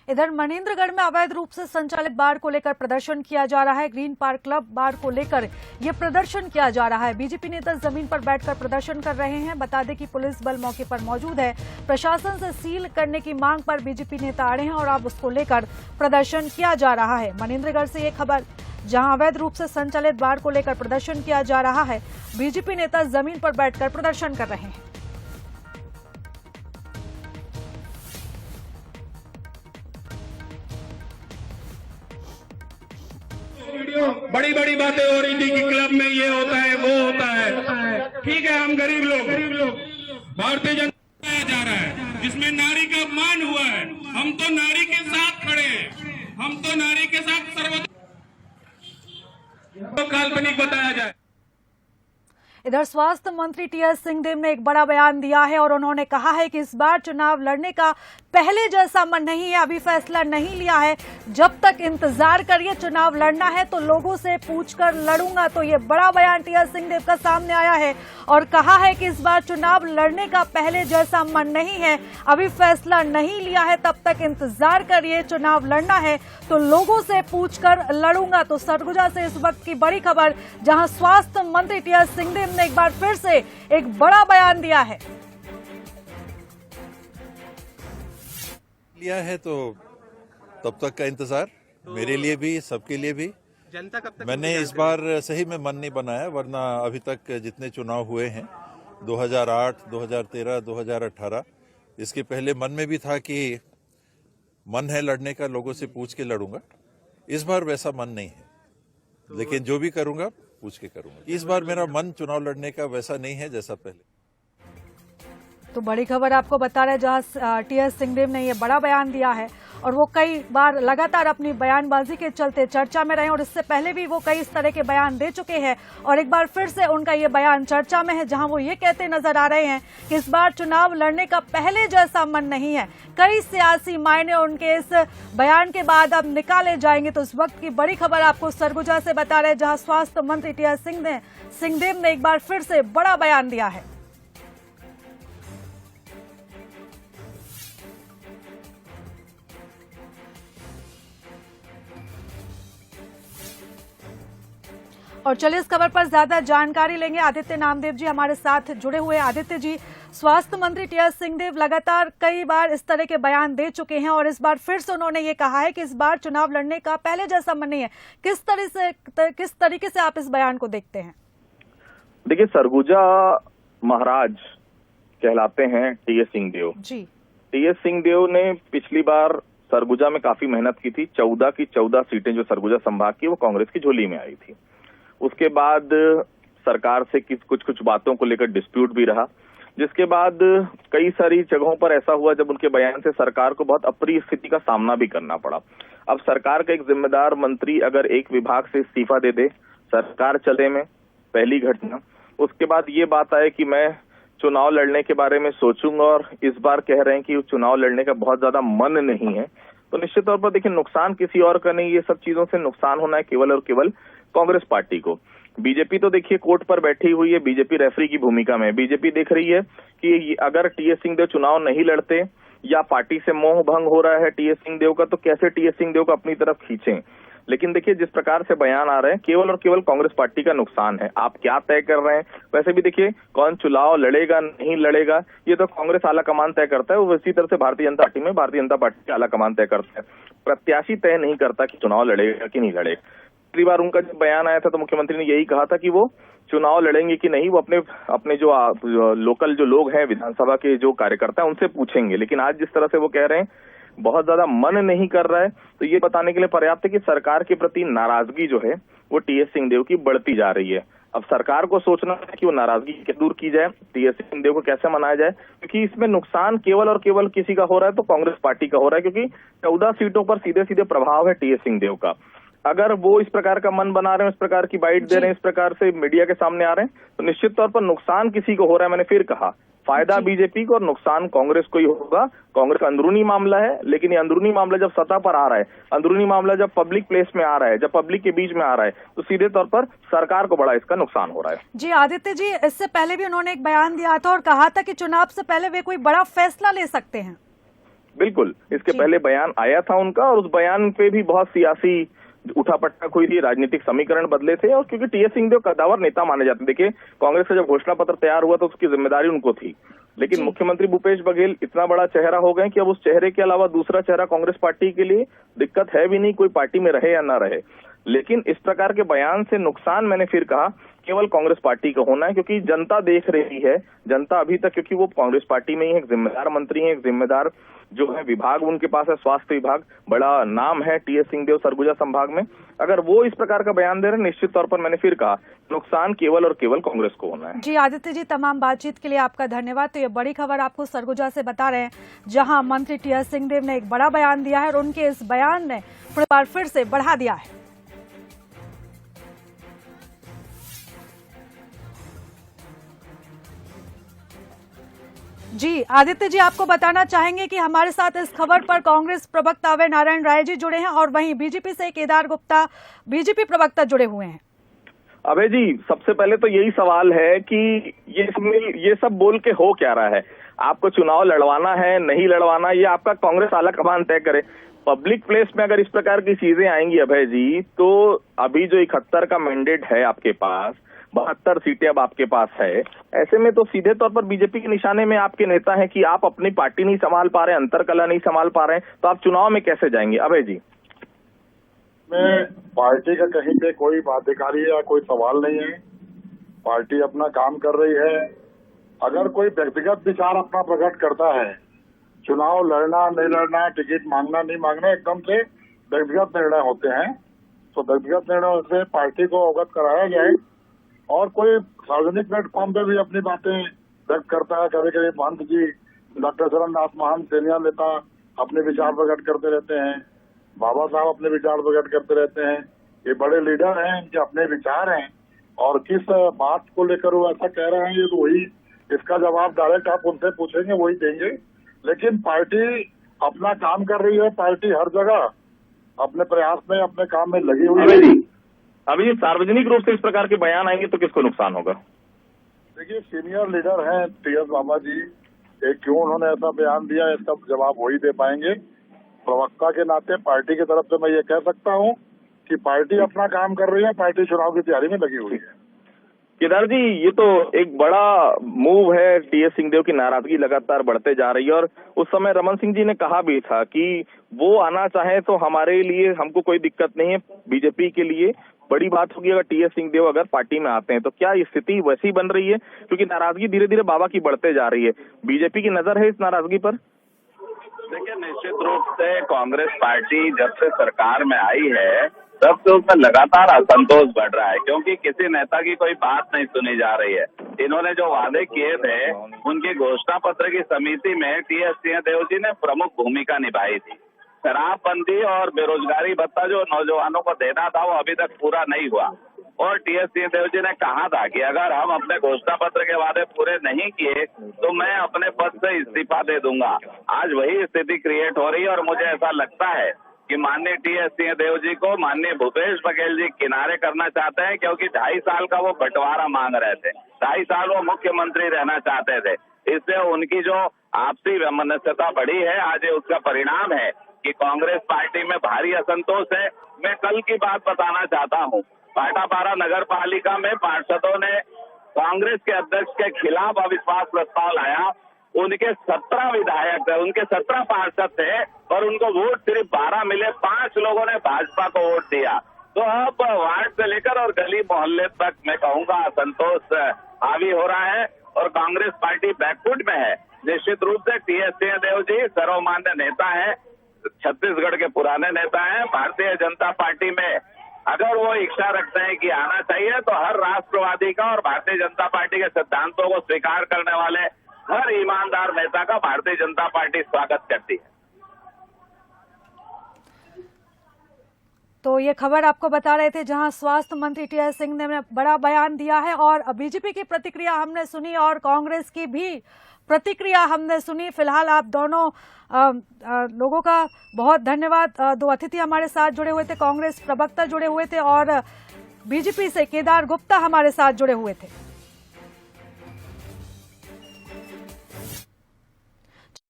इधर मनेंद्रगढ़ में अवैध रूप से संचालित बार को लेकर प्रदर्शन किया जा रहा है। ग्रीन पार्क क्लब बार को लेकर यह प्रदर्शन किया जा रहा है। बीजेपी नेता जमीन पर बैठकर प्रदर्शन कर रहे हैं। बता दें कि पुलिस बल मौके पर मौजूद है। प्रशासन से सील करने की मांग पर बीजेपी नेता अड़े हैं और अब उसको लेकर प्रदर्शन किया जा रहा है। मनेंद्रगढ़ से ये खबर, जहां अवैध रूप से संचालित बार को लेकर प्रदर्शन किया जा रहा है। बीजेपी नेता जमीन पर बैठकर प्रदर्शन कर रहे हैं। बड़ी बड़ी बातें हो रही थी कि क्लब में ये होता है वो होता है। ठीक है, हम गरीब लोग भारतीय जनता पाया जा रहा है जिसमें नारी का अपमान हुआ है। हम तो नारी के साथ खड़े हैं, हम तो नारी के साथ सर्वोच्च तो काल्पनिक बताया जाए। इधर स्वास्थ्य मंत्री टीएस सिंहदेव ने एक बड़ा बयान दिया है और उन्होंने कहा है कि इस बार चुनाव लड़ने का पहले जैसा मन नहीं है। अभी फैसला नहीं लिया है, जब तक इंतजार करिए। चुनाव लड़ना है तो लोगों से पूछकर लड़ूंगा। तो ये बड़ा बयान टीएस सिंहदेव का सामने आया है और कहा है कि इस बार चुनाव लड़ने का पहले जैसा मन नहीं है। अभी फैसला नहीं लिया है, तब तक इंतजार करिए। चुनाव लड़ना है तो लोगों से पूछकर लड़ूंगा। तो सरगुजा से इस वक्त की बड़ी खबर, जहां स्वास्थ्य मंत्री टीएस सिंहदेव ने एक बार फिर से एक बड़ा बयान दिया है। लिया है तो तब तक का इंतजार मेरे लिए भी, सबके लिए भी। जनता कब तक? मैंने इस बार सही में मन नहीं बनाया, वरना अभी तक जितने चुनाव हुए हैं 2008, 2013, 2018, इसके पहले मन में भी था कि मन है लड़ने का, लोगों से पूछ के लड़ूंगा। इस बार वैसा मन नहीं है, लेकिन जो भी करूंगा पूछ के करूंगा। इस बार मेरा मन चुनाव लड़ने का वैसा नहीं है जैसा पहले। तो बड़ी खबर आपको बता रहे, जहां टीएस सिंहदेव ने यह बड़ा बयान दिया है और वो कई बार लगातार अपनी बयानबाजी के चलते चर्चा में रहे और इससे पहले भी वो कई इस तरह के बयान दे चुके हैं और एक बार फिर से उनका ये बयान चर्चा में है, जहां वो ये कहते नजर आ रहे हैं कि इस बार चुनाव लड़ने का पहले जैसा मन नहीं है। कई सियासी मायने उनके इस बयान के बाद अब निकाले जाएंगे। तो इस वक्त की बड़ी खबर आपको सरगुजा से बता रहे, जहां स्वास्थ्य मंत्री टीएस सिंहदेव ने एक बार फिर से बड़ा बयान दिया है। और चलिए इस खबर पर ज्यादा जानकारी लेंगे। आदित्य नामदेव जी हमारे साथ जुड़े हुए। आदित्य जी, स्वास्थ्य मंत्री टीएस सिंहदेव लगातार कई बार इस तरह के बयान दे चुके हैं और इस बार फिर से उन्होंने ये कहा है कि इस बार चुनाव लड़ने का पहले जैसा मन नहीं है। किस तरीके से आप इस बयान को देखते हैं? देखिए, सरगुजा महाराज कहलाते हैं टीएस सिंहदेव जी। टीएस सिंहदेव ने पिछली बार सरगुजा में काफी मेहनत की थी। 14 की 14 सीटें जो सरगुजा संभाग की, वो कांग्रेस की झोली में आई थी। उसके बाद सरकार से कुछ बातों को लेकर डिस्प्यूट भी रहा, जिसके बाद कई सारी जगहों पर ऐसा हुआ जब उनके बयान से सरकार को बहुत अप्रिय स्थिति का सामना भी करना पड़ा। अब सरकार का एक जिम्मेदार मंत्री अगर एक विभाग से इस्तीफा दे दे, सरकार चले में पहली घटना, उसके बाद ये बात आए कि मैं चुनाव लड़ने के बारे में सोचूंगा और इस बार कह रहे हैं कि चुनाव लड़ने का बहुत ज्यादा मन नहीं है, तो निश्चित तौर पर देखिए नुकसान किसी और का नहीं, ये सब चीजों से नुकसान होना है केवल और केवल कांग्रेस पार्टी को। बीजेपी तो देखिए कोर्ट पर बैठी हुई है, बीजेपी रेफरी की भूमिका में। बीजेपी देख रही है कि अगर टीएस सिंहदेव चुनाव नहीं लड़ते या पार्टी से मोह भंग हो रहा है टीएस सिंहदेव का, तो कैसे टीएस सिंहदेव को अपनी तरफ खींचें। लेकिन देखिए जिस प्रकार से बयान आ रहे हैं, केवल और केवल कांग्रेस पार्टी का नुकसान है। आप क्या तय कर रहे हैं? वैसे भी देखिए कौन चुनाव लड़ेगा नहीं लड़ेगा ये तो कांग्रेस आला कमान तय करता है, वो इसी तरह से भारतीय जनता पार्टी में भारतीय जनता पार्टी का आला कमान तय करता है। प्रत्याशी तय नहीं करता कि चुनाव लड़ेगा कि नहीं लड़ेगा। पिछली बार उनका जब बयान आया था तो मुख्यमंत्री ने यही कहा था कि वो चुनाव लड़ेंगे कि नहीं, वो अपने जो लोकल जो लोग हैं, विधानसभा के जो कार्यकर्ता हैं, उनसे पूछेंगे। लेकिन आज जिस तरह से वो कह रहे हैं बहुत ज्यादा मन नहीं कर रहा है, तो ये बताने के लिए पर्याप्त है कि सरकार के प्रति नाराजगी जो है वो टीएस सिंहदेव की बढ़ती जा रही है। अब सरकार को सोचना है कि वो नाराजगी कैसे दूर की जाए, टीएस सिंहदेव को कैसे मनाया जाए, क्योंकि इसमें नुकसान केवल और केवल किसी का हो रहा है तो कांग्रेस पार्टी का हो रहा है, क्योंकि 14 सीटों पर सीधे सीधे प्रभाव है टीएस सिंहदेव का। अगर वो इस प्रकार का मन बना रहे हैं, इस प्रकार की बाइट दे रहे हैं, इस प्रकार से मीडिया के सामने आ रहे हैं, तो निश्चित तौर पर नुकसान किसी को हो रहा है। मैंने फिर कहा, फायदा बीजेपी को और नुकसान कांग्रेस को ही होगा। कांग्रेस का अंदरूनी मामला है, लेकिन ये अंदरूनी मामला जब सतह पर आ रहा है, अंदरूनी मामला जब पब्लिक प्लेस में आ रहा है, जब पब्लिक के बीच में आ रहा है, तो सीधे तौर पर सरकार को बड़ा इसका नुकसान हो रहा है। जी आदित्य जी, इससे पहले भी उन्होंने एक बयान दिया था और कहा था कि चुनाव से पहले वे कोई बड़ा फैसला ले सकते हैं। बिल्कुल, इसके पहले बयान आया था उनका और उस बयान पे भी बहुत सियासी उठापटक हुई थी, राजनीतिक समीकरण बदले थे। और क्योंकि टीएस सिंहदेव कद्दावर नेता माने जाते, देखिए कांग्रेस का जब घोषणा पत्र तैयार हुआ तो उसकी जिम्मेदारी उनको थी, लेकिन मुख्यमंत्री भूपेश बघेल इतना बड़ा चेहरा हो गए कि अब उस चेहरे के अलावा दूसरा चेहरा कांग्रेस पार्टी के लिए दिक्कत है भी नहीं, कोई पार्टी में रहे या ना रहे। लेकिन इस प्रकार के बयान से नुकसान, मैंने फिर कहा, केवल कांग्रेस पार्टी का होना है, क्योंकि जनता देख रही है। जनता अभी तक, क्योंकि वो कांग्रेस पार्टी में ही एक जिम्मेदार मंत्री है, एक जिम्मेदार जो है विभाग उनके पास है, स्वास्थ्य विभाग, बड़ा नाम है टीएस सिंहदेव सरगुजा संभाग में। अगर वो इस प्रकार का बयान दे रहे हैं, निश्चित तौर पर मैंने फिर कहा, नुकसान केवल और केवल कांग्रेस को होना है। जी आदित्य जी, तमाम बातचीत के लिए आपका धन्यवाद। तो ये बड़ी खबर आपको सरगुजा से बता रहे हैं, जहां मंत्री टीएस सिंहदेव ने एक बड़ा बयान दिया है और उनके इस बयान ने एक बार फिर से बढ़ा दिया है। जी आदित्य जी, आपको बताना चाहेंगे कि हमारे साथ इस खबर पर कांग्रेस प्रवक्ता अभय नारायण राय जी जुड़े हैं और वहीं बीजेपी से केदार गुप्ता बीजेपी प्रवक्ता जुड़े हुए हैं। अभय जी, सबसे पहले तो यही सवाल है कि ये सब बोल के हो क्या रहा है? आपको चुनाव लड़वाना है, नहीं लड़वाना, ये आपका कांग्रेस आला कमान तय करे। पब्लिक प्लेस में अगर इस प्रकार की चीजें आएंगी अभय जी, तो अभी जो 71 का मैंडेट है आपके पास, 72 सीटें अब आपके पास है, ऐसे में तो सीधे तौर पर बीजेपी के निशाने में आपके नेता हैं कि आप अपनी पार्टी नहीं संभाल पा रहे हैं, अंतरकला नहीं संभाल पा रहे हैं, तो आप चुनाव में कैसे जाएंगे? अभय जी, में पार्टी का कहीं पे कोई बाध्यकारी या कोई सवाल नहीं है। पार्टी अपना काम कर रही है। अगर कोई व्यक्तिगत विचार अपना प्रकट करता है, चुनाव लड़ना नहीं लड़ना, टिकट मांगना नहीं मांगना, एकदम से व्यक्तिगत निर्णय होते हैं, तो व्यक्तिगत निर्णय से पार्टी को अवगत कराया जाए। और कोई सार्वजनिक प्लेटफॉर्म पे भी अपनी बातें व्यक्त करता है, कभी कभी महंत जी, डॉक्टर शरणदास महंत, सीनियर नेता अपने विचार प्रकट करते रहते हैं, बाबा साहब अपने विचार प्रकट करते रहते हैं। ये बड़े लीडर हैं, इनके अपने विचार हैं, और किस बात को लेकर वो ऐसा कह रहे हैं, ये तो वही, इसका जवाब डायरेक्ट आप उनसे पूछेंगे, वही देंगे। लेकिन पार्टी अपना काम कर रही है, पार्टी हर जगह अपने प्रयास में, अपने काम में लगी हुई है। अभी ये सार्वजनिक रूप से इस प्रकार के बयान आएंगे तो किसको नुकसान होगा? देखिए, सीनियर लीडर हैं टीएस बाबा जी, क्यों उन्होंने ऐसा बयान दिया, इसका जवाब वही दे पाएंगे। प्रवक्ता के नाते पार्टी की तरफ से मैं ये कह सकता हूँ कि पार्टी अपना काम कर रही है, पार्टी चुनाव की तैयारी में लगी हुई है। केदार जी, ये तो एक बड़ा मूव है, टीएस सिंहदेव की नाराजगी लगातार बढ़ते जा रही है, और उस समय रमन सिंह जी ने कहा भी था कि वो आना चाहे तो हमारे लिए, हमको कोई दिक्कत नहीं है, बीजेपी के लिए बड़ी बात होगी अगर टीएस सिंहदेव अगर पार्टी में आते हैं। तो क्या स्थिति वैसी बन रही है, क्योंकि नाराजगी धीरे धीरे बाबा की बढ़ते जा रही है, बीजेपी की नजर है इस नाराजगी पर? देखिए, निश्चित रूप से कांग्रेस पार्टी जब से सरकार में आई है तब से उसमें लगातार असंतोष बढ़ रहा है, क्योंकि किसी नेता की कोई बात नहीं सुनी जा रही है। इन्होंने जो वादे किए थे, उनकी घोषणा पत्र की समिति में टीएस सिंहदेव जी ने प्रमुख भूमिका निभाई थी। शराबबंदी और बेरोजगारी भत्ता जो नौजवानों को देना था, वो अभी तक पूरा नहीं हुआ, और टीएस सिंहदेव जी ने कहा था कि अगर हम अपने घोषणा पत्र के वादे पूरे नहीं किए तो मैं अपने पद से इस्तीफा दे दूंगा। आज वही स्थिति क्रिएट हो रही है, और मुझे ऐसा लगता है कि माननीय टीएस सिंहदेव जी को माननीय भूपेश बघेल जी किनारे करना चाहते हैं, क्योंकि 2.5 साल का वो बंटवारा मांग रहे थे, 2.5 साल वो मुख्यमंत्री रहना चाहते थे। इससे उनकी जो आपसी वैमनस्यता बढ़ी है, आज उसका परिणाम है कि कांग्रेस पार्टी में भारी असंतोष है। मैं कल की बात बताना चाहता हूँ, भाटापारा नगर पालिका में पार्षदों ने कांग्रेस के अध्यक्ष के खिलाफ अविश्वास प्रस्ताव लाया। उनके 17 विधायक थे, उनके 17 पार्षद थे, और उनको वोट सिर्फ 12 मिले। 5 लोगों ने भाजपा को वोट दिया। तो अब वार्ड से लेकर और गली मोहल्ले तक मैं कहूँगा असंतोष हावी हो रहा है, और कांग्रेस पार्टी बैकफुट में है। निश्चित रूप से टीएस सिंहदेव जी सर्वमान्य नेता है, छत्तीसगढ़ के पुराने नेता हैं। भारतीय जनता पार्टी में अगर वो इच्छा रखते हैं कि आना चाहिए, तो हर राष्ट्रवादी का और भारतीय जनता पार्टी के सिद्धांतों को स्वीकार करने वाले हर ईमानदार नेता का भारतीय जनता पार्टी स्वागत करती है। तो ये खबर आपको बता रहे थे, जहां स्वास्थ्य मंत्री टीएस सिंहदेव ने बड़ा बयान दिया है, और बीजेपी की प्रतिक्रिया हमने सुनी और कांग्रेस की भी प्रतिक्रिया हमने सुनी। फिलहाल आप दोनों लोगों का बहुत धन्यवाद। 2 अतिथि हमारे साथ जुड़े हुए थे, कांग्रेस प्रवक्ता जुड़े हुए थे और बीजेपी से केदार गुप्ता हमारे साथ जुड़े हुए थे।